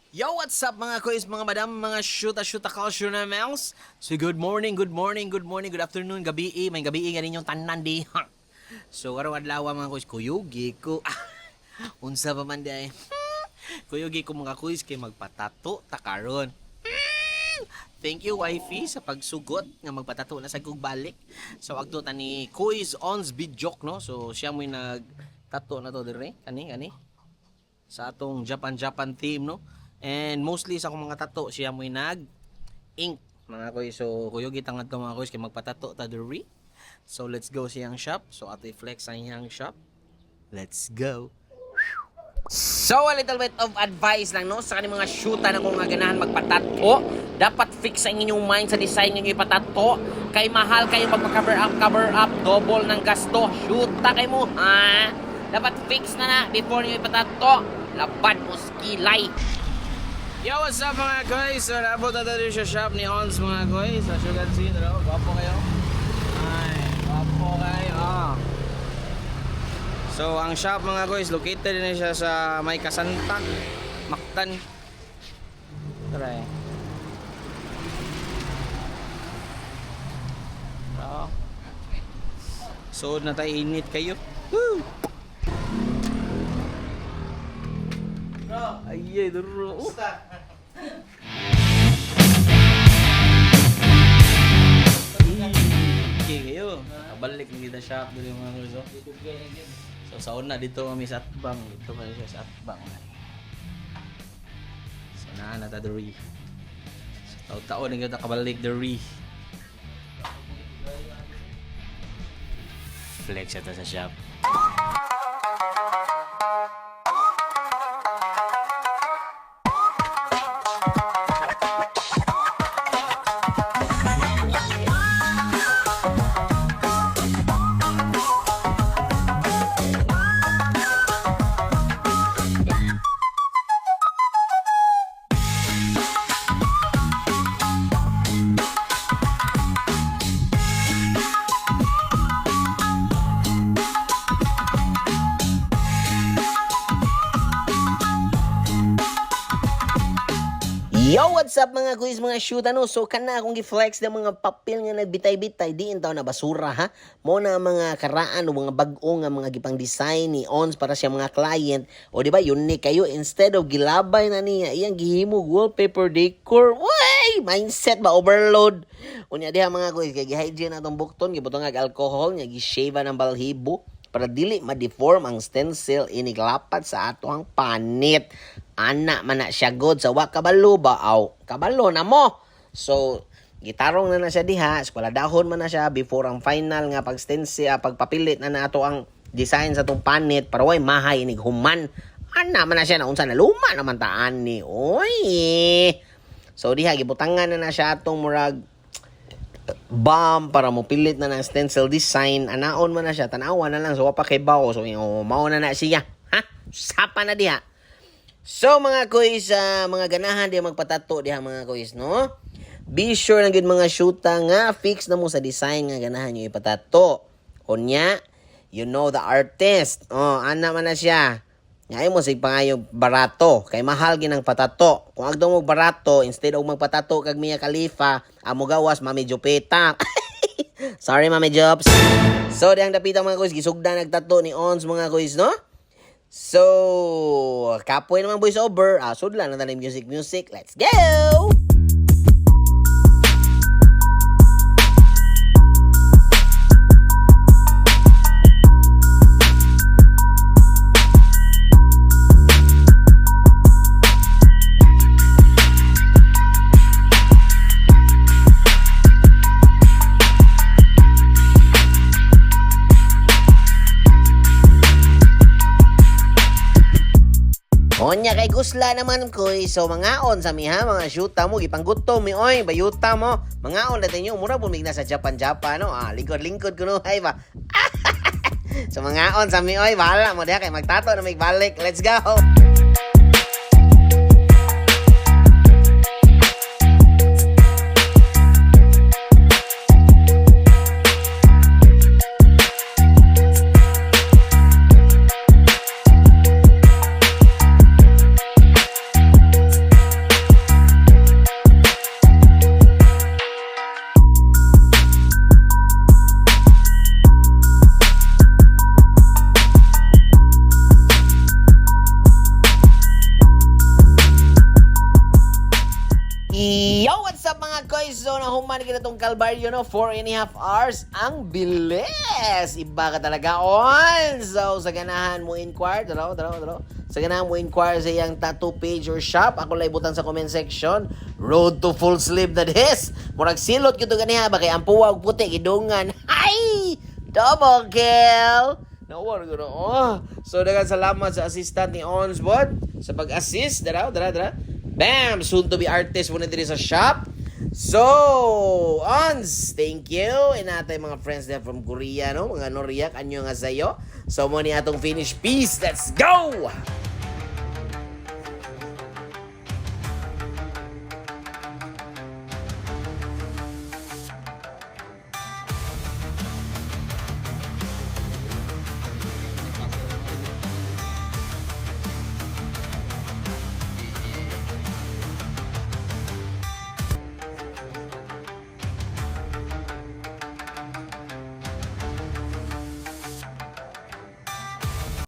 Yo, what's up mga kuys, mga madam, mga shoota culture na mouse. So good morning, good afternoon, gabi, may gabi nga ninyong tanan di. So araw adlaw mga kuys, kuyugi ko. Unsa pa man day. Kuyugi ko mga kuys kay magpatato ta karon. Thank you wifey sa pagsugot nga magpatato na sa kog balik. So agto ta ni Kuys Ons Bidjok no. So siya mo nagtato na to dire kani sa atong Japan team no. And mostly sa akong mga tato siya mo nag-ink mga kuys. So kuyugi tangad ko mga kuys kay magpatato ta diri. So let's go sa iyang shop. So ato i-flex ang iyang shop. Let's go. So a little bit of advice lang no sa kaning mga shoota na kung nga ganahan magpatato, dapat fix ang inyong mind sa design ninyo ipatato. Kay mahal kayo magpa-cover up, double ng gasto. Shoota kay mo ha. Dapat fix na before niyo ipatato. Labad mo skilay. Yo, what's up mga guys? So naabot na tayo sa shop ni Ons mga guys. As you can see, gwapo kayo. Ay, gwapo kayo. So, ang shop mga guys, located din siya sa may Kasantag, Mactan. Tara So, na tayo init kayo. Woo! Ay, duro. Okay kayo. Balik ni kita shop dito mga guys. So sa una dito kami sa Atbang, dito kami sa Atbang. So na ta diri. So taon nga ta kabalik diri. Flex ata sa shop. Yo, what's up mga kuys, mga shoot ano? So kana akong gi-flex ng mga papel nga nagbitay-bitay diin taw na basura ha. Mo na mga karaan o mga bag-o nga mga gipang design ni Ons para sa mga client. O di ba unique kayo instead of gilabay na niya iyang gihimo wallpaper decor. Way, mindset ba overload. Unya diha mga kuys kay gi-hygiene atong bukton, gibutang ag alcohol, nya gi-shave ng balhibo para dili ma-deform ang stencil iniklapat sa atong panit. Anak man na siya god sa wa kabalo ba aw kabalo na mo. So gitarong na siya diha, eskwela dahon man na siya before ang final nga pag-stencil pagpapilit na nato ang design sa tong panit para way mahay inig human. Ana man na siya na unsa na luma naman taan ni. Oy. So diha gibutangan na siya atong murag bomb para mo pilit na ng stencil design. Anaon man na siya, tanawa na lang so wa pa kay bawo. So mao na siya. Ha? Sapa na diha. So mga kuys, mga ganahan di magpatato diha mga kuys no. Be sure na gid mga shoota nga fix na mo sa design nga ganahan niyo ipatato. Unya, you know the artist. Oh, ana man na siya. Ngay mo sig pangayo barato kay mahal ginang patato. Kung agdo mo barato instead og magpatato kag Mia Khalifa, amo gawas Mami Jupeta. Sorry Mami Jobs. So diang dapitang mga kuys gisugdan nagtato ni Ons mga kuys no. So, kapoy naman voice over. Sudlan na tayo music. Let's go! Onya kay gusla naman ko so mangaon sa mi ha mga shoota mo gipanggutom mi oy bayuta mo mangaon natin nyo mura bumig na sa Japan no lingkod kuno hay ba. So mangaon sa mi oy bahala mo diha kay magtato na may balik. Let's go. up mga koys? So, nahuman kita tong Calvario, no? 4.5 hours. Ang bilis! Iba ka talaga on! So, sa ganahan mo inquire, daraw. Sa ganahan mo inquire sa iyang tattoo page or shop, ako lang ibutan sa comment section. Road to full sleeve na this. Murag silot ko ito ganiha ba? Kaya ang puwag puti, idungan. Hay! Double kill! Nawar ko na. Oh. So, dagan salamat sa assistant ni Onsbot sa pag-assist. Daraw. Bam! Soon to be artist muna dito sa shop. So, Ons, thank you. And natay mga friends there from Korea, no? Mga Noriak, anyo nga sa'yo. So, mo ni atong finish piece. Let's go!